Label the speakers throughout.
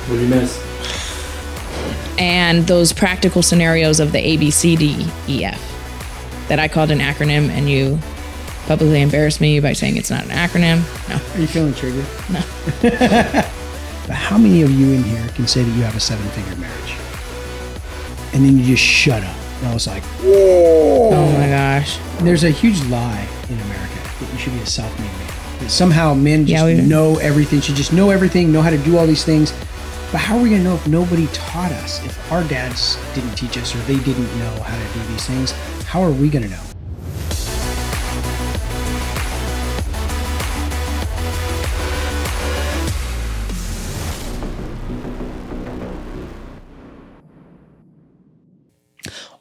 Speaker 1: What did you miss?
Speaker 2: And those practical scenarios of the A, B, C, D, E, F that I called an acronym, and you publicly embarrassed me by saying it's not an acronym. No.
Speaker 3: Are you feeling triggered?
Speaker 2: No.
Speaker 3: But how many of you in here can say that you have a 7-figure marriage? And then you just shut up. And I was like, whoa.
Speaker 2: Oh my gosh.
Speaker 3: There's a huge lie in America that you should be a self-made man. That somehow men just know everything, should just know everything, know how to do all these things. But how are we going to know if nobody taught us? If our dads didn't teach us or they didn't know how to do these things, how are we going to know?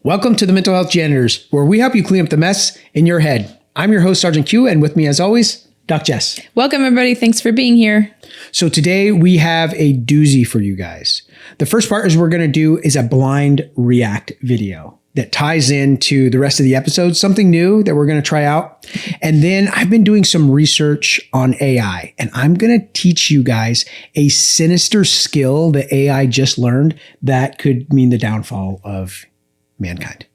Speaker 3: Welcome to the Mental Health Janitors, where we help you clean up the mess in your head. I'm your host, Sergeant Q, and with me as always, Doc Jess.
Speaker 2: Welcome, everybody. Thanks for being here.
Speaker 3: So today we have a doozy for you guys. The first part is we're going to do is a blind react video that ties into the rest of the episode, something new that we're going to try out. And then I've been doing some research on AI, and I'm going to teach you guys a sinister skill that AI just learned that could mean the downfall of mankind.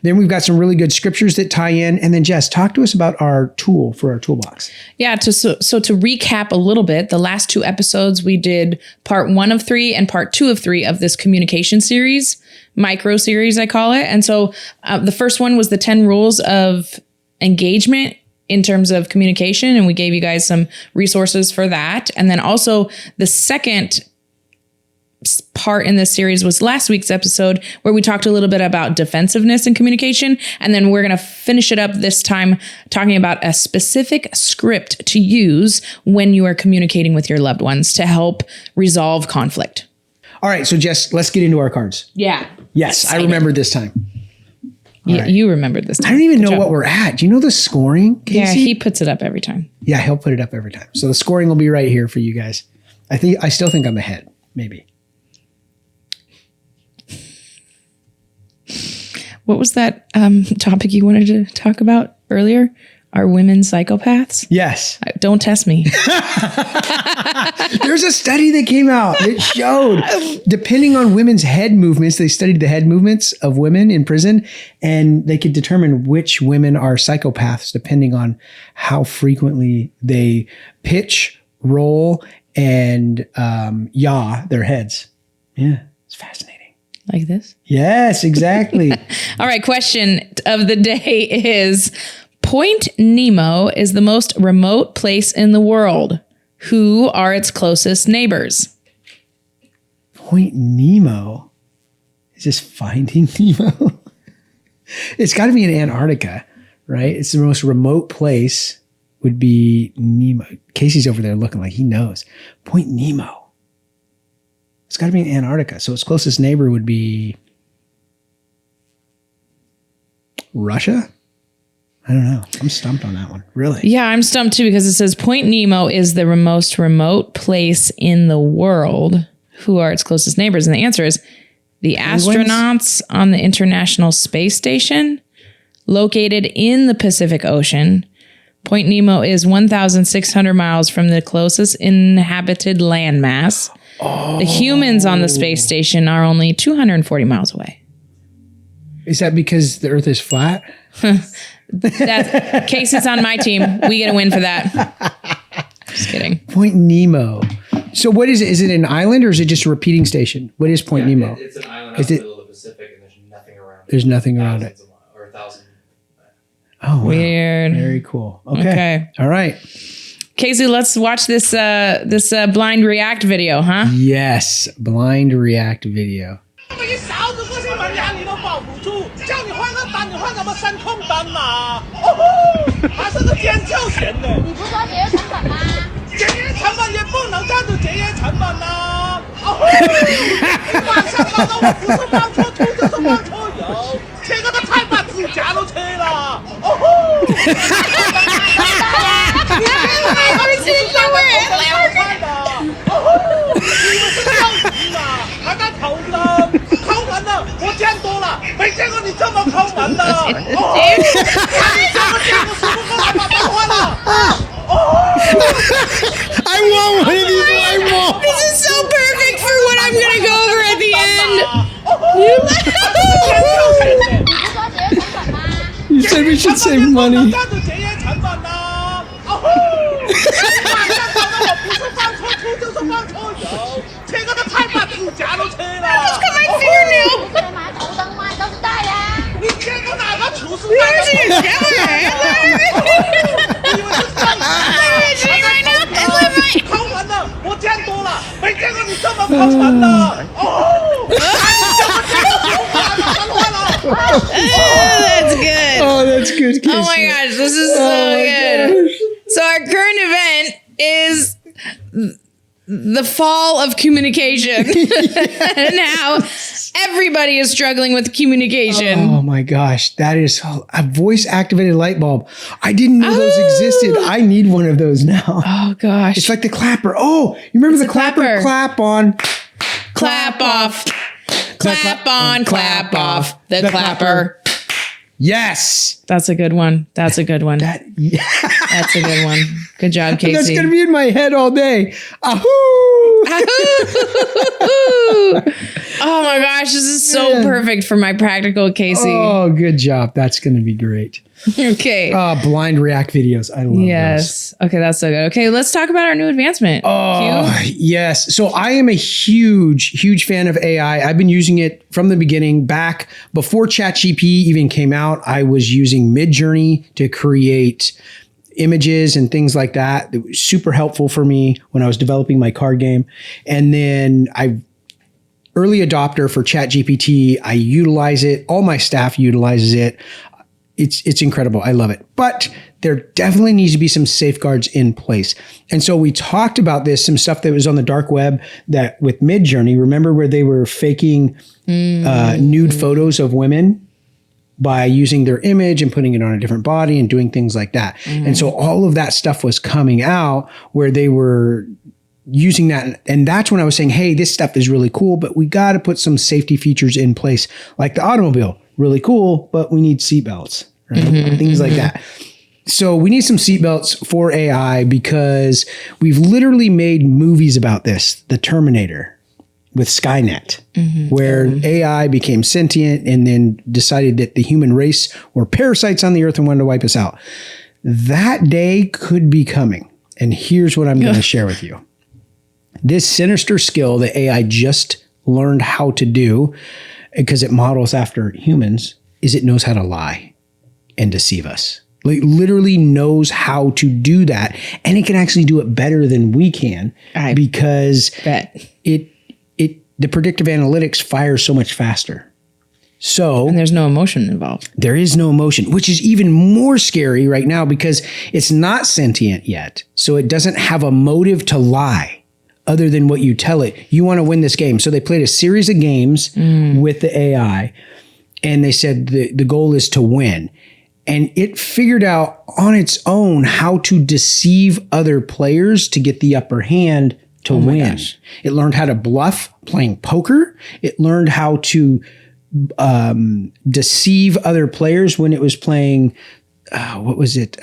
Speaker 3: Then we've got some really good scriptures that tie in. And then Jess, talk to us about our tool for our toolbox.
Speaker 2: Yeah. So to recap a little bit, the last 2 episodes, we did part 1 of 3 and part 2 of 3 of this communication series, micro series, I call it. And so the first one was the 10 rules of engagement in terms of communication. And we gave you guys some resources for that. And then also the second part in this series was last week's episode, where we talked a little bit about defensiveness in communication. And then we're going to finish it up this time talking about a specific script to use when you are communicating with your loved ones to help resolve conflict.
Speaker 3: All right. So Jess, let's get into our cards.
Speaker 2: Yeah.
Speaker 3: Yes. I remember this time.
Speaker 2: Right. You remembered this time.
Speaker 3: I don't even know what we're at. Do you know the scoring, Casey?
Speaker 2: Yeah, he puts it up every time.
Speaker 3: Yeah, he'll put it up every time. So the scoring will be right here for you guys. I still think I'm ahead, maybe.
Speaker 2: What was that topic you wanted to talk about earlier? Are women psychopaths?
Speaker 3: Yes.
Speaker 2: Don't test me.
Speaker 3: There's a study that came out that showed, depending on women's head movements, they studied the head movements of women in prison, and they could determine which women are psychopaths depending on how frequently they pitch, roll, and yaw their heads. Yeah, it's fascinating.
Speaker 2: Like this?
Speaker 3: Yes, exactly.
Speaker 2: All right. Question of the day is, Point Nemo is the most remote place in the world. Who are its closest neighbors?
Speaker 3: Point Nemo? Is this Finding Nemo? It's got to be in Antarctica, right? It's the most remote place would be Nemo. Casey's over there looking like he knows. Point Nemo. It's got to be in Antarctica. So its closest neighbor would be Russia? I don't know. I'm stumped on that one. Really?
Speaker 2: Yeah, I'm stumped too, because it says Point Nemo is the most remote place in the world. Who are its closest neighbors? And the answer is the astronauts on the International Space Station, located in the Pacific Ocean. Point Nemo is 1,600 miles from the closest inhabited landmass. Oh. The humans on the space station are only 240 miles away.
Speaker 3: Is that because the Earth is flat?
Speaker 2: That case is on my team. We get a win for that. Just kidding.
Speaker 3: Point Nemo. So what is it? Is it an island or is it just a repeating station? What is Point Nemo?
Speaker 1: It's an island out in the middle of the Pacific, and there's nothing around it.
Speaker 3: There's nothing around it.
Speaker 1: Or 1,000.
Speaker 3: Oh, wow.
Speaker 2: Weird.
Speaker 3: Very cool. Okay. All right.
Speaker 2: Casey, let's watch this blind react video, huh?
Speaker 3: Yes. Blind react video.
Speaker 2: I want one of these. This is so perfect.
Speaker 3: said we should save money.
Speaker 4: 干子检验成本啦！哦吼！不是放错车就是放错油，这个太把指甲都切了。
Speaker 2: My fingernail.
Speaker 5: 在买头灯吗？都是带呀。
Speaker 4: 你见过哪个厨师戴的？你以为是上抠门的，我见多了，没见过你这么抠门的。哦，That's
Speaker 2: good.
Speaker 3: Oh, that's good. Casey.
Speaker 2: Oh my gosh, this is so good. So our current event is the fall of communication and how everybody is struggling with communication.
Speaker 3: Oh my gosh, that is a voice activated light bulb. I didn't know those existed. I need one of those now.
Speaker 2: Oh gosh.
Speaker 3: It's like the clapper. Oh, you remember the clapper?
Speaker 2: clapper.
Speaker 3: Clap on.
Speaker 2: Clap off. Clap on, clap off. The clapper.
Speaker 3: Yes.
Speaker 2: That's a good one. That's a good one. That's a good one. Good job, Casey.
Speaker 3: That's going to be in my head all day. Ahoo!
Speaker 2: Oh my gosh, this is so perfect for my practical, Casey.
Speaker 3: Oh, good job. That's going to be great.
Speaker 2: Okay.
Speaker 3: Blind React videos. I love those.
Speaker 2: Yes. Okay, that's so good. Okay, let's talk about our new advancement.
Speaker 3: Oh, yes. So I am a huge fan of AI. I've been using it from the beginning. Back before ChatGPT even came out, I was using Midjourney to create images and things like that. It was super helpful for me when I was developing my card game. And then early adopter for ChatGPT. I utilize it. All my staff utilizes it. It's incredible. I love it. But there definitely needs to be some safeguards in place. And so we talked about this, some stuff that was on the dark web that with Midjourney, remember where they were faking nude photos of women by using their image and putting it on a different body and doing things like that. And so all of that stuff was coming out where they were using that. And that's when I was saying, hey, this stuff is really cool, but we got to put some safety features in place, like the automobile. Really cool, but we need seatbelts, right? Things like that. So we need some seatbelts for AI because we've literally made movies about this. The Terminator with Skynet, where AI became sentient and then decided that the human race were parasites on the earth and wanted to wipe us out. That day could be coming. And here's what I'm going to share with you. This sinister skill that AI just learned how to do, because it models after humans, is it knows how to lie and deceive us. Like literally knows how to do that. And it can actually do it better than we can because the predictive analytics fires so much faster. So
Speaker 2: And there's no emotion involved.
Speaker 3: there is no emotion, which is even more scary right now because it's not sentient yet. So it doesn't have a motive to lie other than what you tell it. You want to win this game. So they played a series of games with the AI and they said the goal is to win. And it figured out on its own how to deceive other players to get the upper hand to win. It learned how to bluff playing poker. It learned how to deceive other players when it was playing, what was it?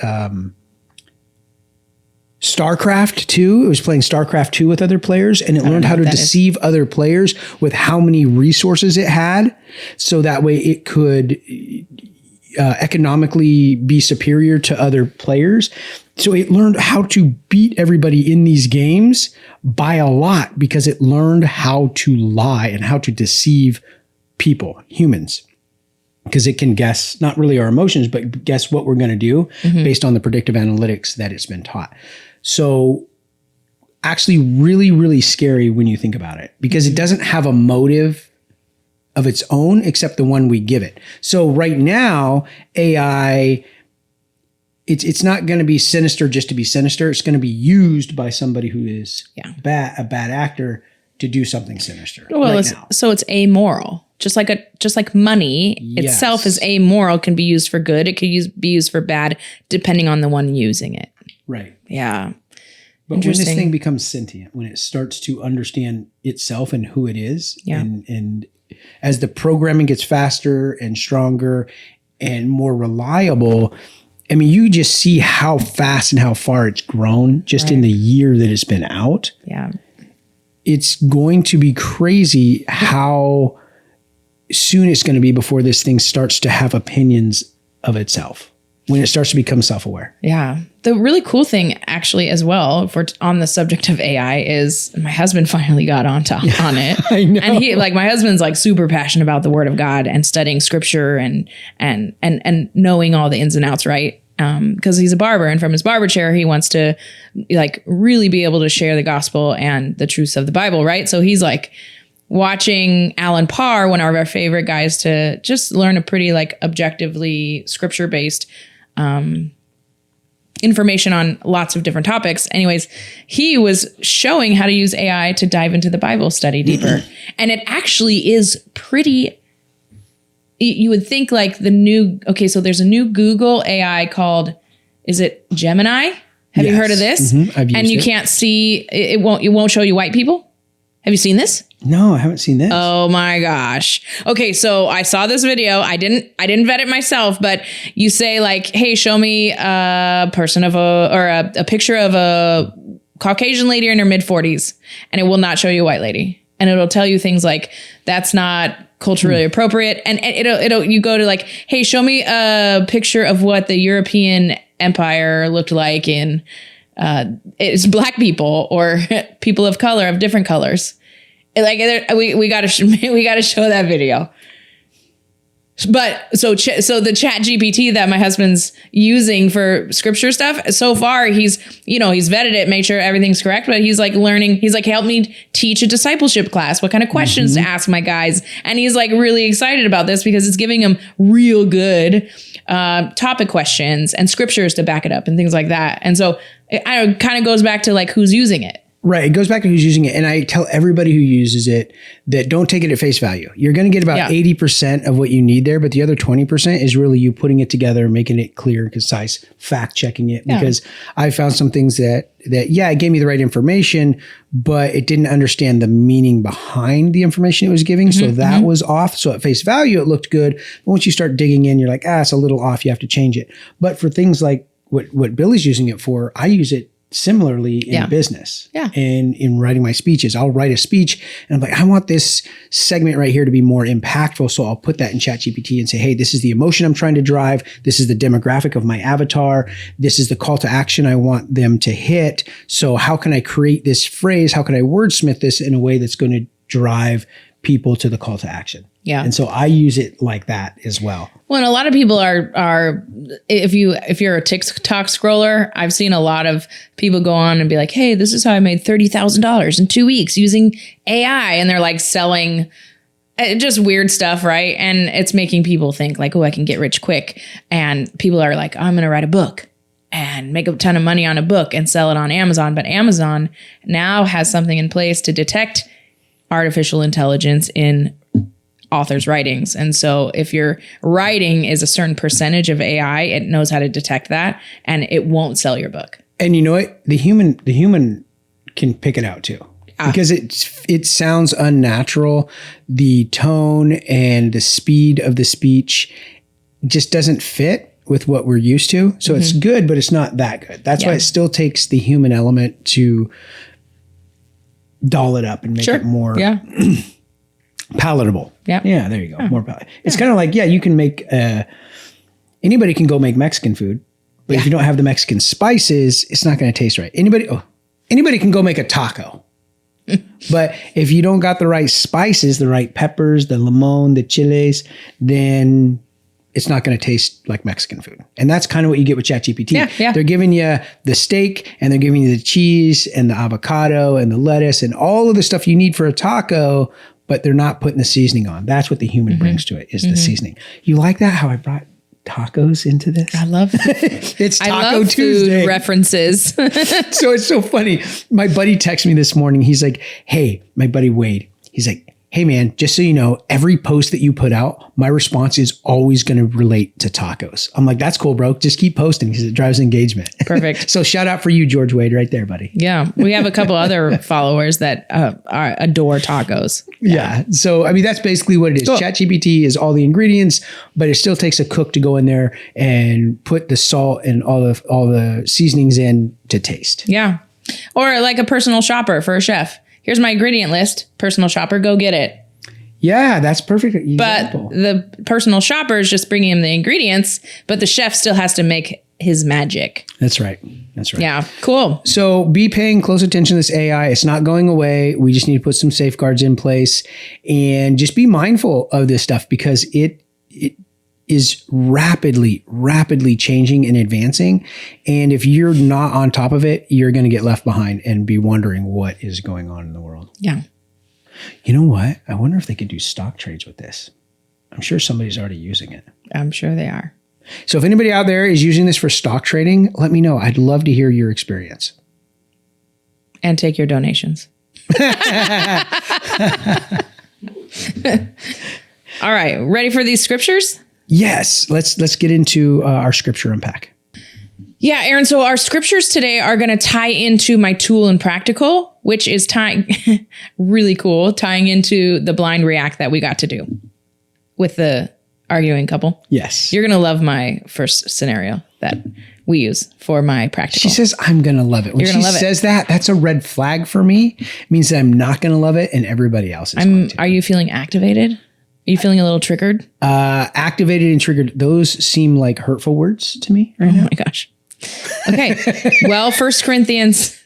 Speaker 3: StarCraft 2. It was playing StarCraft 2 with other players, and it learned how to deceive other players with how many resources it had. So that way it could economically be superior to other players. So it learned how to beat everybody in these games by a lot because it learned how to lie and how to deceive people, humans. Because it can guess not really our emotions, but guess what we're going to do based on the predictive analytics that it's been taught. So actually really, really scary when you think about it because it doesn't have a motive of its own except the one we give it. So right now, AI, it's not going to be sinister just to be sinister. It's going to be used by somebody who is a bad actor to do something sinister.
Speaker 2: Well, so it's amoral. Just like money itself is amoral, can be used for good. It could be used for bad, depending on the one using it.
Speaker 3: Right.
Speaker 2: Yeah.
Speaker 3: But when this thing becomes sentient, when it starts to understand itself and who it is, and as the programming gets faster and stronger and more reliable, I mean, you just see how fast and how far it's grown just in the year that it's been out.
Speaker 2: Yeah.
Speaker 3: It's going to be crazy how soon it's going to be before this thing starts to have opinions of itself. when it starts to become self-aware.
Speaker 2: Yeah. The really cool thing, actually, as well, if we're on the subject of AI, is my husband finally got on it.
Speaker 3: I know.
Speaker 2: And he, like, my husband's like super passionate about the Word of God and studying Scripture and knowing all the ins and outs, right? Because he's a barber, and from his barber chair, he wants to like really be able to share the gospel and the truths of the Bible, right? So he's like watching Alan Parr, one of our favorite guys, to just learn a pretty like objectively scripture-based information on lots of different topics. Anyways, he was showing how to use AI to dive into the Bible study deeper. And it actually is pretty, you would think like so there's a new Google AI called, is it Gemini? Have you heard of this?
Speaker 3: Mm-hmm. I've used
Speaker 2: and you
Speaker 3: it.
Speaker 2: can't see, it won't show you white people? Have you seen this?
Speaker 3: No, I haven't seen this.
Speaker 2: Oh my gosh. Okay, so I saw this video. I didn't vet it myself, but you say like, hey, show me a picture of a Caucasian lady in her mid-40s, and it will not show you a white lady. And it'll tell you things like, that's not culturally appropriate. And it'll you go to like, hey, show me a picture of what the European Empire looked like in it's black people or people of color, of different colors. Like we got to show that video. But so the Chat GPT that my husband's using for scripture stuff, so far he's vetted it, made sure everything's correct, but he's like learning. He's like, help me teach a discipleship class. What kind of questions to ask my guys? And he's like really excited about this because it's giving him real good topic questions and scriptures to back it up and things like that. And so it kind of goes back to like who's using it.
Speaker 3: Right. It goes back to who's using it. And I tell everybody who uses it that don't take it at face value. You're going to get about 80% of what you need there, but the other 20% is really you putting it together, making it clear, concise, fact checking it. Because I found some things that it gave me the right information, but it didn't understand the meaning behind the information it was giving. So that was off. So at face value, it looked good. But once you start digging in, you're like, it's a little off. You have to change it. But for things like what Billy's using it for, I use it similarly in business and in writing my speeches. I'll write a speech and I'm like, I want this segment right here to be more impactful. So I'll put that in ChatGPT and say, hey, this is the emotion I'm trying to drive. This is the demographic of my avatar. This is the call to action I want them to hit. So how can I create this phrase? How can I wordsmith this in a way that's going to drive people to the call to action?
Speaker 2: Yeah.
Speaker 3: And so I use it like that as well.
Speaker 2: Well, and a lot of people are if you're a TikTok scroller, I've seen a lot of people go on and be like, hey, this is how I made $30,000 in 2 weeks using AI. And they're like selling just weird stuff, right? And it's making people think like, oh, I can get rich quick. And people are like, I'm going to write a book and make a ton of money on a book and sell it on Amazon. But Amazon now has something in place to detect artificial intelligence in authors' writings. And so if your writing is a certain percentage of AI, it knows how to detect that and it won't sell your book.
Speaker 3: And you know what? The human can pick it out too. Because it sounds unnatural. The tone and the speed of the speech just doesn't fit with what we're used to. So it's good, but it's not that good. That's why it still takes the human element to doll it up and make it more palatable.
Speaker 2: Yeah.
Speaker 3: Yeah, there you go. More palatable. It's kind of like, you can make, anybody can go make Mexican food, but if you don't have the Mexican spices, it's not going to taste right. Anybody can go make a taco. But if you don't got the right spices, the right peppers, the limon, the chiles, then it's not going to taste like Mexican food. And that's kind of what you get with ChatGPT.
Speaker 2: Yeah.
Speaker 3: They're giving you the steak and they're giving you the cheese and the avocado and the lettuce and all of the stuff you need for a taco, but they're not putting the seasoning on. That's what the human brings to it is the seasoning. You like that? How I brought tacos into this?
Speaker 2: I love
Speaker 3: It's Taco
Speaker 2: I love
Speaker 3: Tuesday.
Speaker 2: food references.
Speaker 3: So it's so funny. My buddy texted me this morning. He's like, hey, my buddy Wade, he's like, hey man, just so you know, every post that you put out, my response is always going to relate to tacos. I'm like, that's cool, bro. Just keep posting because it drives engagement.
Speaker 2: Perfect.
Speaker 3: So shout out for you, George Wade, right there, buddy.
Speaker 2: Yeah. We have a couple other followers that adore tacos.
Speaker 3: Yeah. So, I mean, that's basically what it is.
Speaker 2: Cool.
Speaker 3: ChatGPT is all the ingredients, but it still takes a cook to go in there and put the salt and all the seasonings in to taste.
Speaker 2: Yeah. Or like a personal shopper for a chef. Here's my ingredient list. Personal shopper, go get it.
Speaker 3: Yeah, that's perfect
Speaker 2: But
Speaker 3: example.
Speaker 2: the personal shopper is just bringing him the ingredients, but the chef still has to make his magic.
Speaker 3: That's right. That's right.
Speaker 2: Yeah, cool.
Speaker 3: So be paying close attention to this AI. It's not going away. We just need to put some safeguards in place and just be mindful of this stuff because it is rapidly changing and advancing. And if you're not on top of it, you're going to get left behind and be wondering what is going on in the world.
Speaker 2: Yeah.
Speaker 3: You know what? I wonder if they could do stock trades with this. I'm sure somebody's already using it.
Speaker 2: I'm sure they are.
Speaker 3: So if anybody out there is using this for stock trading, let me know. I'd love to hear your experience.
Speaker 2: And take your donations. All right. Ready for these scriptures?
Speaker 3: Yes, let's get into our scripture unpack.
Speaker 2: Yeah, Aaron. So our scriptures today are going to tie into my tool and practical, which is tying really cool, tying into the blind react that we got to do with the arguing couple.
Speaker 3: Yes.
Speaker 2: You're going to love my first scenario that we use for my practical.
Speaker 3: She says, I'm going to love it. When
Speaker 2: You're
Speaker 3: she
Speaker 2: gonna love it.
Speaker 3: says that, that's a red flag for me. It means that I'm not going to love it and everybody else is going to.
Speaker 2: Are you feeling activated? Are you feeling a little triggered?
Speaker 3: Activated and triggered, those seem like hurtful words to me right
Speaker 2: Oh
Speaker 3: now.
Speaker 2: my gosh. Okay. Well, 1 Corinthians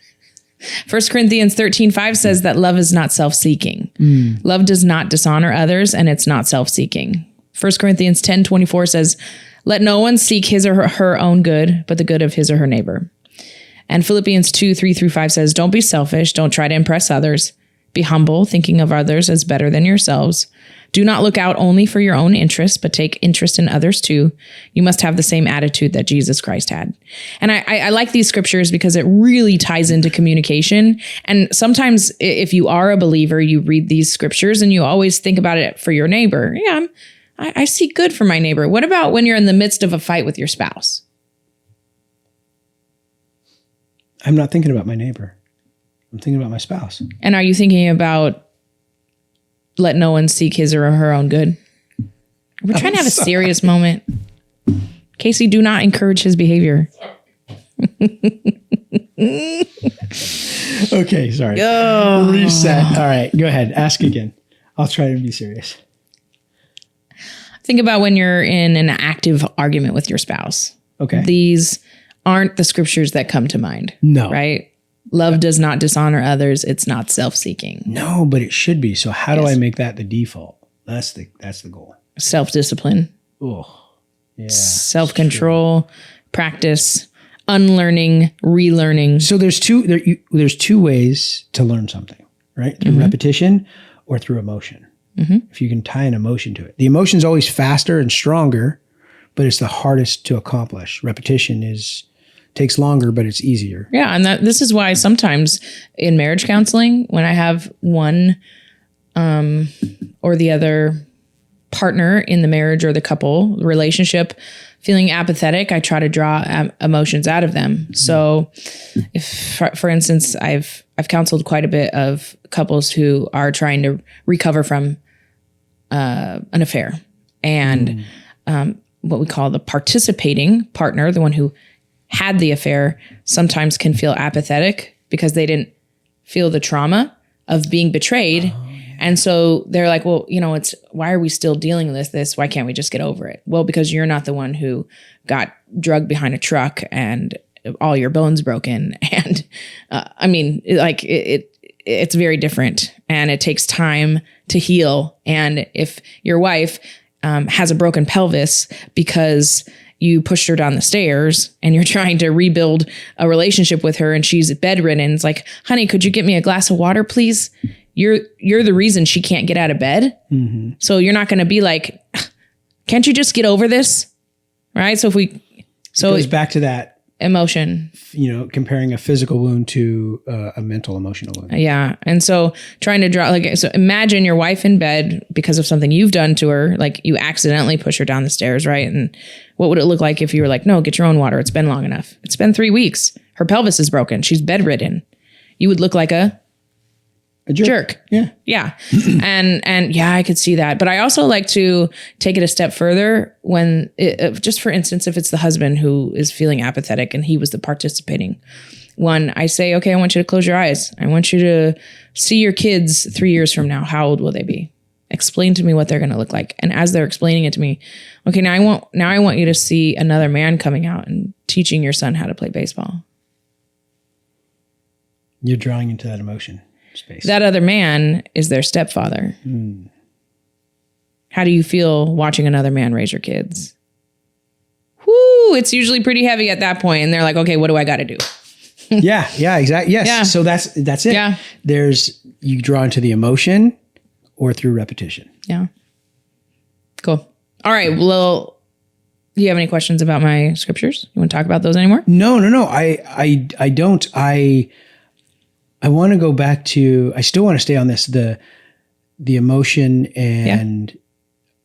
Speaker 2: 13:5 says that love is not self-seeking. Love does not dishonor others and it's not self-seeking. 1 Corinthians 10:24 says, let no one seek his or her own good, but the good of his or her neighbor. And Philippians 2:3-5 says, don't be selfish. Don't try to impress others. Be humble, thinking of others as better than yourselves. Do not look out only for your own interests, but take interest in others too. You must have the same attitude that Jesus Christ had. And I like these scriptures because it really ties into communication. And sometimes if you are a believer, you read these scriptures and you always think about it for your neighbor. Yeah, I see good for my neighbor. What about when you're in the midst of a fight with your spouse?
Speaker 3: I'm not thinking about my neighbor. I'm thinking about my spouse.
Speaker 2: And are you thinking about let no one seek his or her own good? We're trying to have a serious moment. Casey, do not encourage his behavior.
Speaker 3: Okay, sorry. Reset. All right, go ahead. Ask again. I'll try to be serious.
Speaker 2: Think about when you're in an active argument with your spouse.
Speaker 3: Okay.
Speaker 2: These aren't the scriptures that come to mind.
Speaker 3: No.
Speaker 2: Right? Love does not dishonor others. It's not self-seeking.
Speaker 3: No, but it should be. So how do
Speaker 2: Yes.
Speaker 3: I make that the default? That's the goal.
Speaker 2: Self-discipline,
Speaker 3: Oh, yeah.
Speaker 2: self-control, practice, unlearning, relearning.
Speaker 3: So there's two ways to learn something, right? Through repetition or through emotion. If you can tie an emotion to it, the emotion's always faster and stronger, but it's the hardest to accomplish. Repetition takes longer, but it's easier.
Speaker 2: Yeah, and this is why sometimes in marriage counseling, when I have one or the other partner in the marriage or the couple relationship feeling apathetic, I try to draw emotions out of them. So, if, for instance, I've counseled quite a bit of couples who are trying to recover from an affair, and what we call the participating partner, the one who had the affair, sometimes can feel apathetic because they didn't feel the trauma of being betrayed. And so they're like, well, why are we still dealing with this? Why can't we just get over it? Well, because you're not the one who got drugged behind a truck and all your bones broken. And it's very different and it takes time to heal. And if your wife has a broken pelvis because you pushed her down the stairs and you're trying to rebuild a relationship with her and she's bedridden, it's like, honey, could you get me a glass of water, please? You're the reason she can't get out of bed. Mm-hmm. So you're not going to be like, can't you just get over this? Right. So it
Speaker 3: goes back to that
Speaker 2: emotion,
Speaker 3: comparing a physical wound to a mental, emotional wound.
Speaker 2: Yeah. And so trying to draw, so imagine your wife in bed because of something you've done to her, like you accidentally push her down the stairs, right? And what would it look like if you were like, no, get your own water. It's been long enough. It's been 3 weeks. Her pelvis is broken. She's bedridden. You would look like a jerk.
Speaker 3: Yeah.
Speaker 2: Yeah. and yeah, I could see that. But I also like to take it a step further when just for instance, if it's the husband who is feeling apathetic and he was the participating one, I say, okay, I want you to close your eyes. I want you to see your kids 3 years from now. How old will they be? Explain to me what they're going to look like. And as they're explaining it to me, okay, now I want you to see another man coming out and teaching your son how to play baseball.
Speaker 3: You're drawing into that emotion space.
Speaker 2: That other man is their stepfather. How do you feel watching another man raise your kids? Whoo, it's usually pretty heavy at that point. And they're like, okay, what do I got to do?
Speaker 3: yeah, exactly. Yes.
Speaker 2: Yeah.
Speaker 3: So that's it.
Speaker 2: Yeah.
Speaker 3: You draw into the emotion or through repetition.
Speaker 2: Yeah. Cool. All right. Well, do you have any questions about my scriptures? You want to talk about those anymore?
Speaker 3: No. I don't. I want to go back to, I still want to stay on this, the emotion and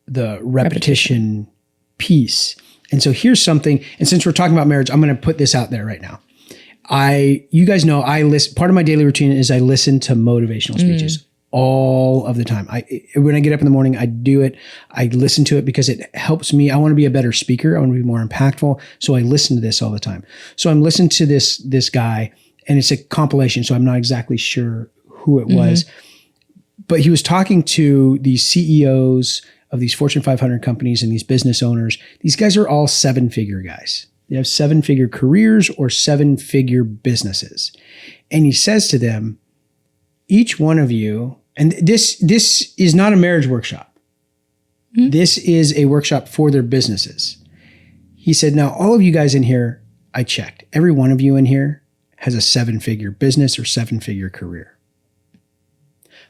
Speaker 3: the repetition piece. And so here's something, and since we're talking about marriage, I'm going to put this out there right now. You guys know part of my daily routine is I listen to motivational speeches all of the time. When I get up in the morning, I do it. I listen to it because it helps me. I want to be a better speaker. I want to be more impactful. So I listen to this all the time. So I'm listening to this guy, and it's a compilation. So I'm not exactly sure who it was, but he was talking to these CEOs of these Fortune 500 companies and these business owners. These guys are all 7-figure guys. They have 7-figure careers or 7-figure businesses. And he says to them, each one of you, and this is not a marriage workshop. This is a workshop for their businesses. He said, now all of you guys in here, I checked. Every one of you in here has a 7-figure business or 7-figure career.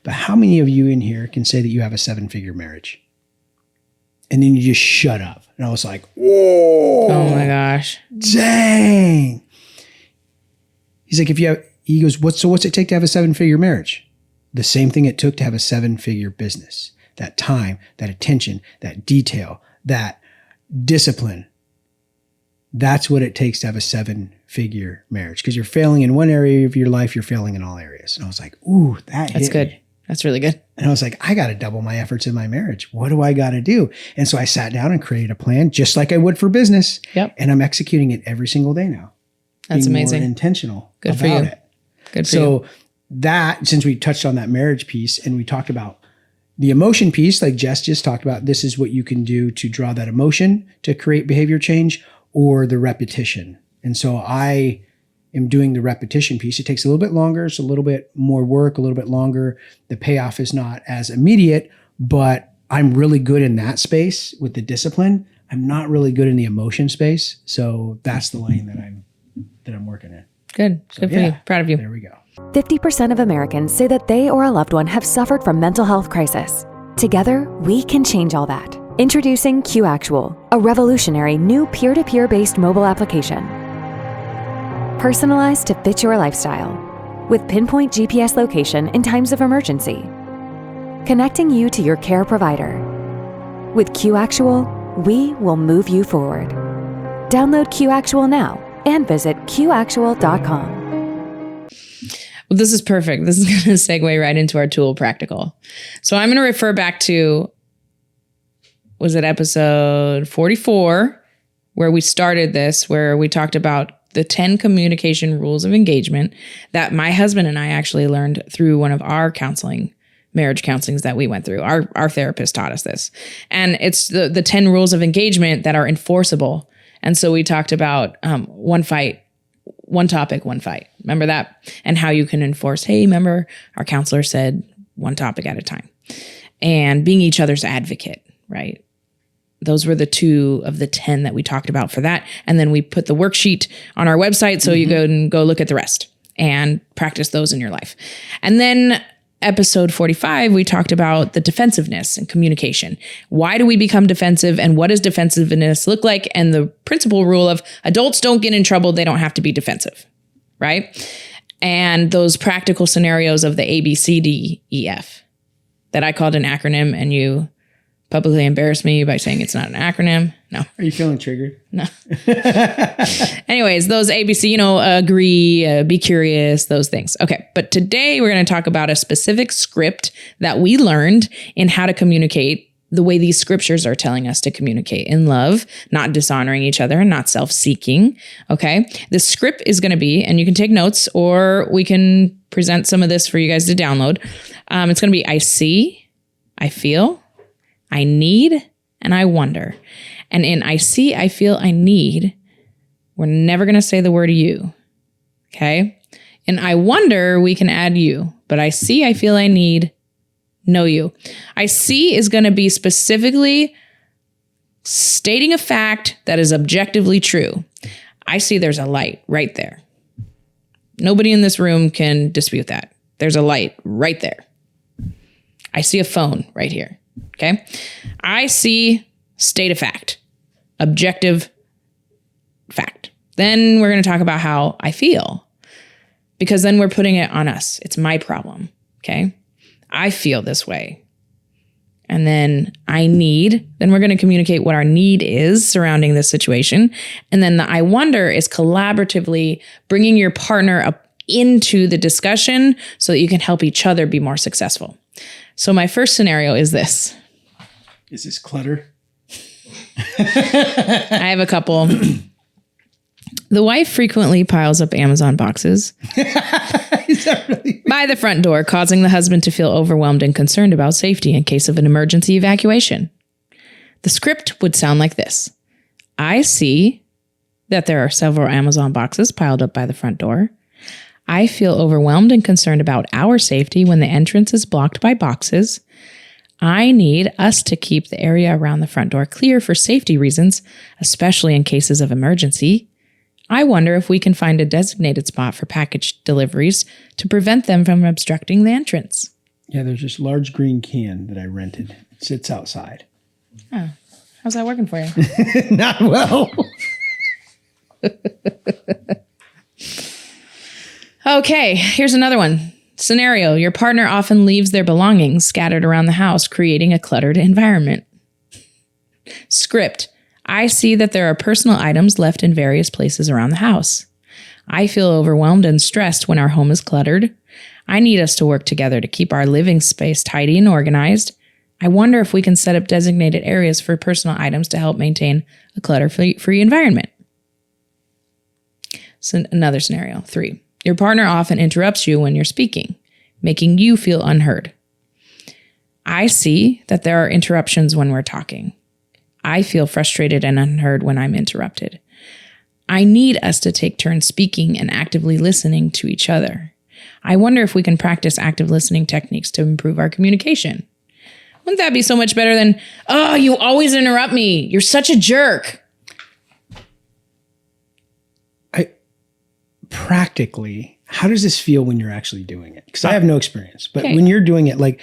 Speaker 3: But how many of you in here can say that you have a 7-figure marriage? And then you just shut up. And I was like, whoa.
Speaker 2: Oh my gosh.
Speaker 3: Dang. He's like, he goes, what's it take to have a 7-figure marriage? The same thing it took to have a 7-figure business. That time, that attention, that detail, that discipline. That's what it takes to have a 7-figure marriage. Because you're failing in one area of your life, you're failing in all areas. And I was like, ooh, that's
Speaker 2: good.
Speaker 3: Me.
Speaker 2: That's really good.
Speaker 3: And I was like, I got to double my efforts in my marriage. What do I got to do? And so I sat down and created a plan just like I would for business.
Speaker 2: Yep.
Speaker 3: And I'm executing it every single day now.
Speaker 2: That's
Speaker 3: Being
Speaker 2: amazing.
Speaker 3: More intentional.
Speaker 2: Good for
Speaker 3: about
Speaker 2: you.
Speaker 3: It.
Speaker 2: Good for you.
Speaker 3: So that, since we touched on that marriage piece and we talked about the emotion piece, like Jess just talked about, this is what you can do to draw that emotion to create behavior change, or the repetition. And so I am doing the repetition piece. It takes a little bit longer. It's a little bit more work, a little bit longer. The payoff is not as immediate, but I'm really good in that space with the discipline. I'm not really good in the emotion space. So that's the lane that I'm working in.
Speaker 2: Good. Good for you. Proud of you.
Speaker 3: There we go.
Speaker 6: 50% of Americans say that they or a loved one have suffered from mental health crisis. Together, we can change all that. Introducing QActual, a revolutionary new peer-to-peer based mobile application. Personalized to fit your lifestyle, with pinpoint GPS location in times of emergency. Connecting you to your care provider. With QActual, we will move you forward. Download QActual now and visit QActual.com.
Speaker 2: Well, this is perfect. This is going to segue right into our tool practical. So I'm going to refer back to, was it episode 44, where we started this, where we talked about the 10 communication rules of engagement that my husband and I actually learned through one of our marriage counselings that we went through. Our therapist taught us this. And it's the 10 rules of engagement that are enforceable. And so we talked about one fight, one topic, one fight. Remember that? And how you can enforce, hey, remember our counselor said one topic at a time. And being each other's advocate, right? Those were the 2 of the 10 that we talked about for that. And then we put the worksheet on our website. So you go look at the rest and practice those in your life. And then episode 45, we talked about the defensiveness and communication. Why do we become defensive, and what does defensiveness look like? And the principal rule of adults don't get in trouble. They don't have to be defensive, right? And those practical scenarios of the A, B, C, D, E, F that I called an acronym, and you publicly embarrassed me by saying it's not an acronym. No.
Speaker 3: Are you feeling triggered?
Speaker 2: No. Anyways, those ABC, agree, be curious, those things. Okay. But today we're going to talk about a specific script that we learned in how to communicate the way these scriptures are telling us to communicate in love, not dishonoring each other and not self-seeking. Okay. The script is going to be, and you can take notes or we can present some of this for you guys to download. It's going to be I see, I feel, I need, and I wonder. And in I see, I feel, I need, we're never going to say the word you. Okay? And I wonder, we can add you. But I see, I feel, I need, no you. I see is going to be specifically stating a fact that is objectively true. I see there's a light right there. Nobody in this room can dispute that. There's a light right there. I see a phone right here. Okay? I see state of fact. Objective fact. Then we're going to talk about how I feel. Because then we're putting it on us. It's my problem. Okay? I feel this way. And then I need, then we're going to communicate what our need is surrounding this situation. And then the I wonder is collaboratively bringing your partner up into the discussion so that you can help each other be more successful. So my first scenario is this.
Speaker 3: Is this clutter?
Speaker 2: I have a couple. The wife frequently piles up Amazon boxes
Speaker 3: Is that really?
Speaker 2: by the front door, causing the husband to feel overwhelmed and concerned about safety in case of an emergency evacuation. The script would sound like this. I see that there are several Amazon boxes piled up by the front door. I feel overwhelmed and concerned about our safety when the entrance is blocked by boxes. I need us to keep the area around the front door clear for safety reasons, especially in cases of emergency. I wonder if we can find a designated spot for package deliveries to prevent them from obstructing the entrance.
Speaker 3: Yeah, there's this large green can that I rented. It sits outside.
Speaker 2: Oh, how's that working for you?
Speaker 3: Not well.
Speaker 2: Okay, here's another one. Scenario, your partner often leaves their belongings scattered around the house, creating a cluttered environment. Script, I see that there are personal items left in various places around the house. I feel overwhelmed and stressed when our home is cluttered. I need us to work together to keep our living space tidy and organized. I wonder if we can set up designated areas for personal items to help maintain a clutter-free environment. So another scenario, 3. Your partner often interrupts you when you're speaking, making you feel unheard. I see that there are interruptions when we're talking. I feel frustrated and unheard when I'm interrupted. I need us to take turns speaking and actively listening to each other. I wonder if we can practice active listening techniques to improve our communication. Wouldn't that be so much better than, oh, you always interrupt me. You're such a jerk.
Speaker 3: Practically, how does this feel when you're actually doing it? Because I have no experience, but
Speaker 2: Okay.
Speaker 3: when you're doing it, like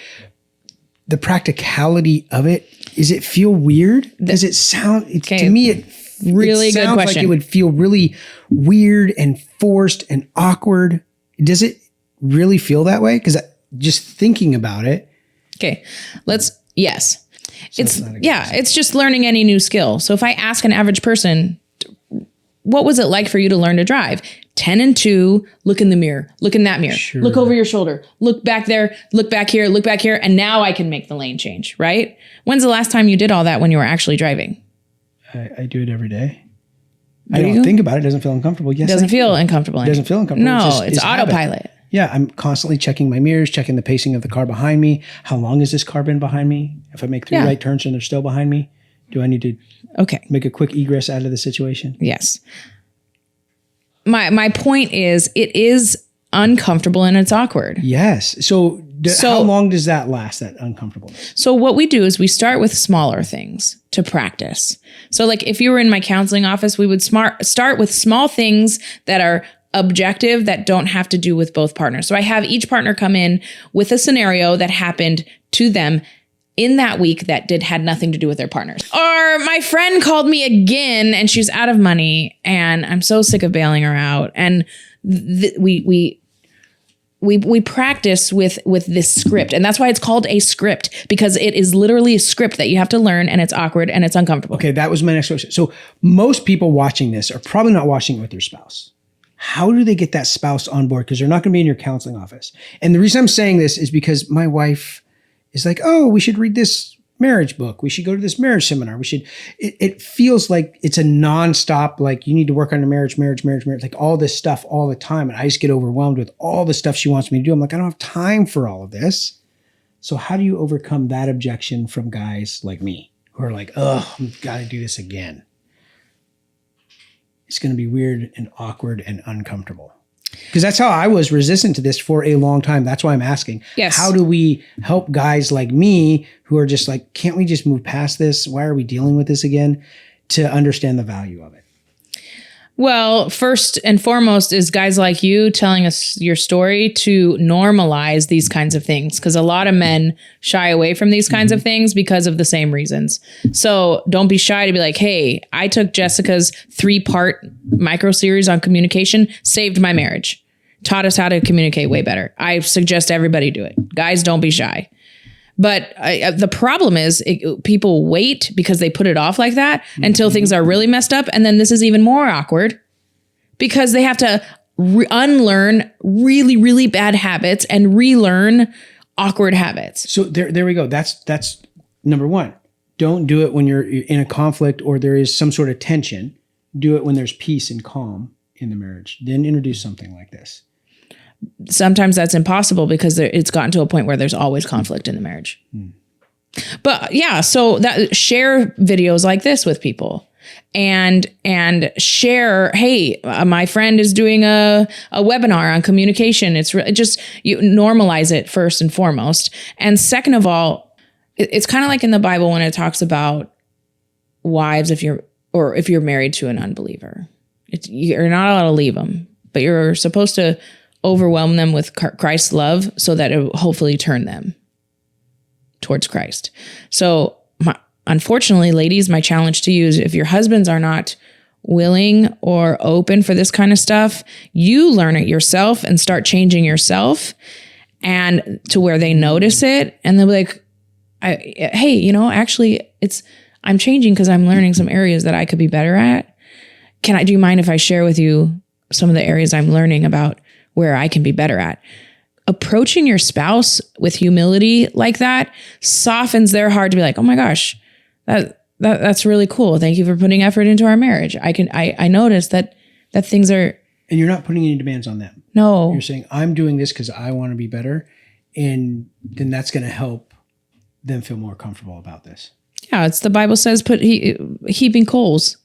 Speaker 3: the practicality of it, does it feel weird? Does it sound,
Speaker 2: Okay.
Speaker 3: to me, it
Speaker 2: Really good
Speaker 3: sounds like
Speaker 2: question.
Speaker 3: it would feel really weird and forced and awkward. Does it really feel that way? Because just thinking about it.
Speaker 2: Okay, yes.
Speaker 3: it's not a good
Speaker 2: It's just learning any new skill. So if I ask an average person, what was it like for you to learn to drive? 10 and 2, look in the mirror, look in that mirror,
Speaker 3: Sure.
Speaker 2: look over your shoulder, look back there, look back here, and now I can make the lane change, right? When's the last time you did all that when you were actually driving?
Speaker 3: I do it every day. I
Speaker 2: There you
Speaker 3: don't
Speaker 2: go.
Speaker 3: think about it. It doesn't feel uncomfortable. Yes,
Speaker 2: It doesn't
Speaker 3: I do.
Speaker 2: feel uncomfortable.
Speaker 3: It doesn't feel uncomfortable.
Speaker 2: No,
Speaker 3: It's
Speaker 2: it's
Speaker 3: habit.
Speaker 2: autopilot.
Speaker 3: Yeah, I'm constantly checking my mirrors, checking the pacing of the car behind me. How long has this car been behind me? If I make 3
Speaker 2: Yeah.
Speaker 3: right turns and they're still behind me, do I need to
Speaker 2: Okay.
Speaker 3: make a quick egress out of the situation?
Speaker 2: Yes. My point is, it is uncomfortable and it's awkward.
Speaker 3: Yes. So,
Speaker 2: So-
Speaker 3: how long does that last, that uncomfortableness?
Speaker 2: So what we do is we start with smaller things to practice. So like if you were in my counseling office, we would start with small things that are objective that don't have to do with both partners. So I have each partner come in with a scenario that happened to them in that week that had nothing to do with their partners. Or my friend called me again and she's out of money and I'm so sick of bailing her out. And we practice with this script. And that's why it's called a script, because it is literally a script that you have to learn and it's awkward and it's uncomfortable.
Speaker 3: Okay, that was my next question. So, most people watching this are probably not watching it with their spouse. How do they get that spouse on board? Because they're not going to be in your counseling office. And the reason I'm saying this is because my wife is like, oh, we should read this marriage book. We should go to this marriage seminar. It feels like it's a nonstop, like you need to work on your marriage, like all this stuff all the time. And I just get overwhelmed with all the stuff she wants me to do. I'm like, I don't have time for all of this. So how do you overcome that objection from guys like me who are like, oh, I've got to do this again? It's going to be weird and awkward and uncomfortable. Because that's how I was resistant to this for a long time. That's why I'm asking.
Speaker 2: Yes.
Speaker 3: How do we help guys like me who are just like, can't we just move past this? Why are we dealing with this again? To understand the value of it.
Speaker 2: Well, first and foremost is guys like you telling us your story to normalize these kinds of things, because a lot of men shy away from these kinds of things because of the same reasons. So don't be shy to be like, hey, I took Jessica's 3-part micro series on communication, saved my marriage, taught us how to communicate way better. I suggest everybody do it. Guys, don't be shy. But the problem is people wait because they put it off like that until things are really messed up. And then this is even more awkward because they have to unlearn really, really bad habits and relearn awkward habits.
Speaker 3: So there we go. That's number one. Don't do it when you're in a conflict or there is some sort of tension. Do it when there's peace and calm in the marriage. Then introduce something like this.
Speaker 2: Sometimes that's impossible because it's gotten to a point where there's always conflict in the marriage. But yeah, so that share videos like this with people and share, hey, my friend is doing a webinar on communication. It's just, you normalize it first and foremost. And second of all, it's kind of like in the Bible when it talks about wives, if you're married to an unbeliever, you're not allowed to leave them, but you're supposed to overwhelm them with Christ's love so that it will hopefully turn them towards Christ. So unfortunately, ladies, my challenge to you is if your husbands are not willing or open for this kind of stuff, you learn it yourself and start changing yourself and to where they notice it and they'll be like, hey, actually I'm changing because I'm learning some areas that I could be better at. Do you mind if I share with you some of the areas I'm learning about where I can be better at? Approaching your spouse with humility like that softens their heart to be like, oh my gosh, that's really cool. Thank you for putting effort into our marriage. I noticed that things are.
Speaker 3: And you're not putting any demands on them.
Speaker 2: No.
Speaker 3: You're saying, I'm doing this because I want to be better. And then that's going to help them feel more comfortable about this.
Speaker 2: Yeah. It's the Bible says put heaping coals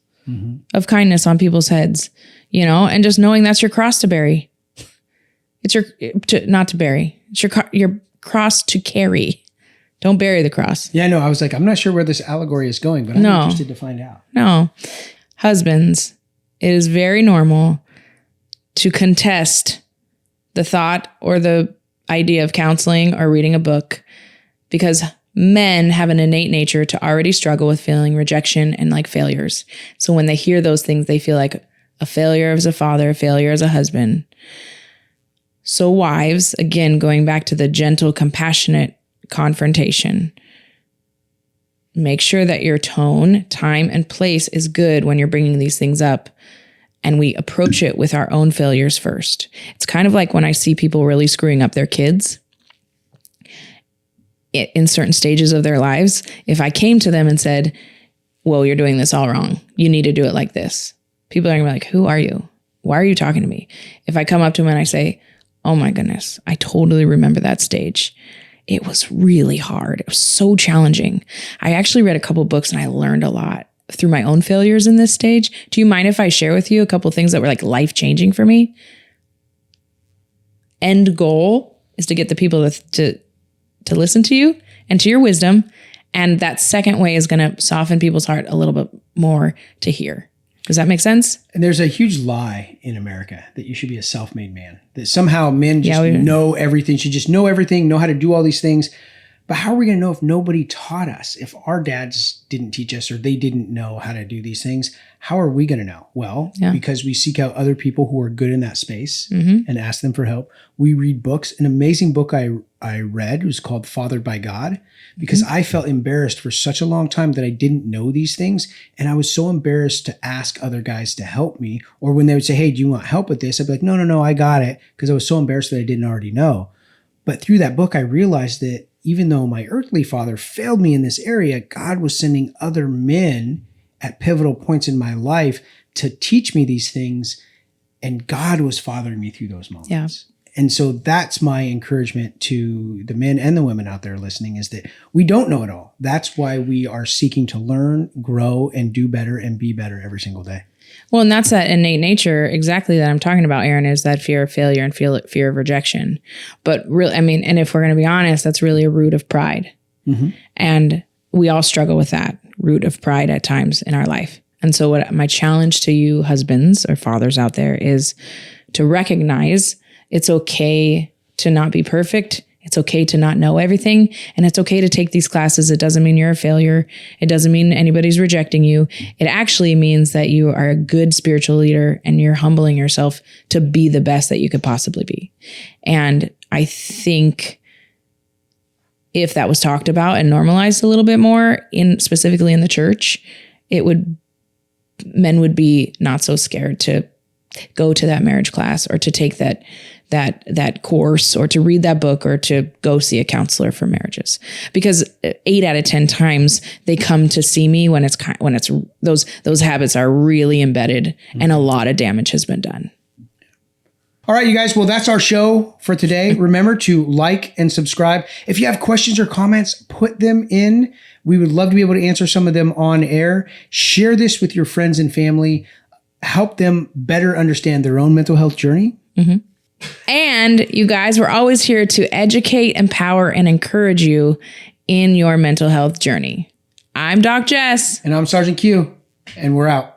Speaker 2: of kindness on people's heads, and just knowing that's your cross to bear. It's not to bury. It's your cross to carry. Don't bury the cross.
Speaker 3: Yeah, no, I was like, I'm not sure where this allegory is going, but I'm interested to find out.
Speaker 2: No. Husbands, it is very normal to contest the thought or the idea of counseling or reading a book because men have an innate nature to already struggle with feeling rejection and like failures. So when they hear those things, they feel like a failure as a father, a failure as a husband. So wives, again, going back to the gentle, compassionate confrontation, make sure that your tone, time, and place is good when you're bringing these things up. And we approach it with our own failures first. It's kind of like when I see people really screwing up their kids in certain stages of their lives. If I came to them and said, well, you're doing this all wrong. You need to do it like this. People are gonna be like, who are you? Why are you talking to me? If I come up to them and I say, oh my goodness, I totally remember that stage. It was really hard. It was so challenging. I actually read a couple books and I learned a lot through my own failures in this stage. Do you mind if I share with you a couple things that were like life-changing for me? End goal is to get the people to listen to you and to your wisdom. And that second way is going to soften people's heart a little bit more to hear. Does that make sense?
Speaker 3: And there's a huge lie in America that you should be a self-made man, that somehow men just know everything, should just know everything, know how to do all these things. But how are we going to know if nobody taught us? If our dads didn't teach us or they didn't know how to do these things, how are we going to know? Well, because we seek out other people who are good in that space and ask them for help. We read books. An amazing book I read was called Fathered by God, because I felt embarrassed for such a long time that I didn't know these things. And I was so embarrassed to ask other guys to help me. Or when they would say, hey, do you want help with this? I'd be like, no, I got it. Because I was so embarrassed that I didn't already know. But through that book, I realized that even though my earthly father failed me in this area, God was sending other men at pivotal points in my life to teach me these things. And God was fathering me through those moments. And so that's my encouragement to the men and the women out there listening, is that we don't know it all. That's why we are seeking to learn, grow, and do better and be better every single day.
Speaker 2: Well, and that's that innate nature exactly that I'm talking about, Aaron, is that fear of failure and fear of rejection. But really, I mean, and if we're going to be honest, that's really a root of pride. And we all struggle with that root of pride at times in our life. And so what my challenge to you husbands or fathers out there is to recognize it's okay to not be perfect. It's okay to not know everything. And it's okay to take these classes. It doesn't mean you're a failure. It doesn't mean anybody's rejecting you. It actually means that you are a good spiritual leader and you're humbling yourself to be the best that you could possibly be. And I think if that was talked about and normalized a little bit more specifically in the church, men would be not so scared to go to that marriage class or to take that course or to read that book or to go see a counselor for marriages, because 8 out of 10 times they come to see me when it's those habits are really embedded and a lot of damage has been done.
Speaker 3: All right, you guys. Well, that's our show for today. Remember to like and subscribe. If you have questions or comments, put them in. We would love to be able to answer some of them on air. Share this with your friends and family. Help them better understand their own mental health journey.
Speaker 2: And you guys, we're always here to educate, empower, and encourage you in your mental health journey. I'm Doc Jess.
Speaker 3: And I'm Sergeant Q. And we're out.